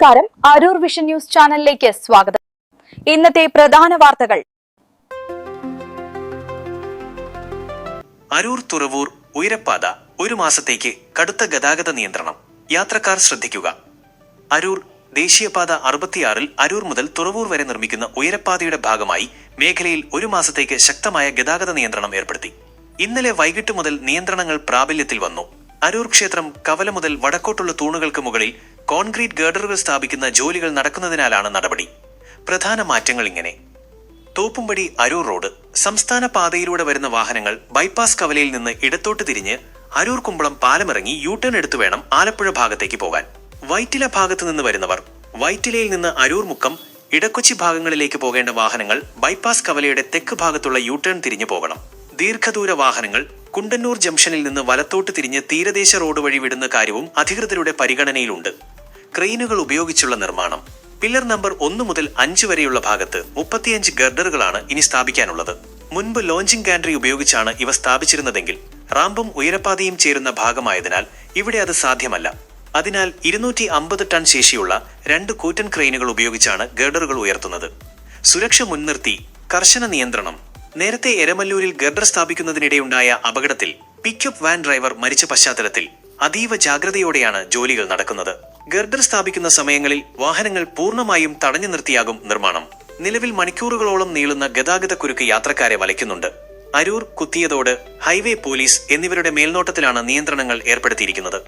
നമസ്കാരം, Aroor vision news ചാനലിലേക്ക് സ്വാഗതം. ഇന്നത്തെ പ്രധാന വാർത്തകൾ. അരൂർ തുറവൂർ ഉയരപ്പാത ഒരു മാസത്തേക്ക് കടുത്ത ഗതാഗത നിയന്ത്രണം. യാത്രക്കാർ ശ്രദ്ധിക്കുക. അരൂർ ദേശീയപാത 66-ൽ അരൂർ മുതൽ തുറവൂർ വരെ നിർമ്മിക്കുന്ന ഉയരപ്പാതയുടെ ഭാഗമായി മേഖലയിൽ ഒരു മാസത്തേക്ക് ശക്തമായ ഗതാഗത നിയന്ത്രണം ഏർപ്പെടുത്തി. ഇന്നലെ വൈകിട്ട് മുതൽ നിയന്ത്രണങ്ങൾ പ്രാബല്യത്തിൽ വന്നു. അരൂർ ക്ഷേത്രം കവല മുതൽ വടക്കോട്ടുള്ള തൂണുകൾക്ക് മുകളിൽ കോൺക്രീറ്റ് ഗർഡറുകൾ സ്ഥാപിക്കുന്ന ജോലികൾ നടക്കുന്നതിനാലാണ് നടപടി. പ്രധാന മാറ്റങ്ങൾ ഇങ്ങനെ: തോപ്പുംപടി അരൂർ റോഡ് സംസ്ഥാന പാതയിലൂടെ വരുന്ന വാഹനങ്ങൾ ബൈപ്പാസ് കവലയിൽ നിന്ന് ഇടത്തോട്ട് തിരിഞ്ഞ് അരൂർ കുമ്പളം പാലമിറങ്ങി യൂടേൺ എടുത്തു വേണം ആലപ്പുഴ ഭാഗത്തേക്ക് പോകാൻ. വൈറ്റില ഭാഗത്തു നിന്ന് വരുന്നവർ വൈറ്റിലയിൽ നിന്ന് അരൂർ മുക്കം ഇടക്കൊച്ചി ഭാഗങ്ങളിലേക്ക് പോകേണ്ട വാഹനങ്ങൾ ബൈപ്പാസ് കവലയുടെ തെക്ക് ഭാഗത്തുള്ള യൂടേൺ തിരിഞ്ഞു പോകണം. ദീർഘദൂര വാഹനങ്ങൾ കുണ്ടന്നൂർ ജംഗ്ഷനിൽ നിന്ന് വലത്തോട്ട് തിരിഞ്ഞ് തീരദേശ റോഡ് വഴി വിടുന്ന കാര്യവും അധികൃതരുടെ പരിഗണനയിലുണ്ട്. ക്രെയിനുകൾ ഉപയോഗിച്ചുള്ള നിർമ്മാണം. പില്ലർ നമ്പർ 1 മുതൽ 5 വരെയുള്ള ഭാഗത്ത് 35 ഗർഡറുകളാണ് ഇനി സ്ഥാപിക്കാനുള്ളത്. മുൻപ് ലോഞ്ചിങ് ഗാൻട്രി ഉപയോഗിച്ചാണ് ഇവ സ്ഥാപിച്ചിരുന്നതെങ്കിൽ റാമ്പും ഉയരപ്പാതയും ചേരുന്ന ഭാഗമായതിനാൽ ഇവിടെ അത് സാധ്യമല്ല. അതിനാൽ 250 ടൺ ശേഷിയുള്ള 2 കൂറ്റൻ ക്രെയിനുകൾ ഉപയോഗിച്ചാണ് ഗർഡറുകൾ ഉയർത്തുന്നത്. സുരക്ഷ മുൻനിർത്തി കർശന നിയന്ത്രണം. നേരത്തെ എരമല്ലൂരിൽ ഗർഡർ സ്ഥാപിക്കുന്നതിനിടെയുണ്ടായ അപകടത്തിൽ പിക്കപ്പ് വാൻ ഡ്രൈവർ മരിച്ച പശ്ചാത്തലത്തിൽ അതീവ ജാഗ്രതയോടെയാണ് ജോലികൾ നടക്കുന്നത്. ഗർഡർ സ്ഥാപിക്കുന്ന സമയങ്ങളിൽ വാഹനങ്ങൾ പൂർണ്ണമായും തടഞ്ഞു നിർത്തിയാകും നിർമ്മാണം. നിലവിൽ മണിക്കൂറുകളോളം നീളുന്ന ഗതാഗത കുരുക്ക് യാത്രക്കാരെ വലയ്ക്കുന്നുണ്ട്. അരൂർ, കുത്തിയതോട്, ഹൈവേ പോലീസ് എന്നിവരുടെ മേൽനോട്ടത്തിലാണ് നിയന്ത്രണങ്ങൾ ഏർപ്പെടുത്തിയിരിക്കുന്നത്.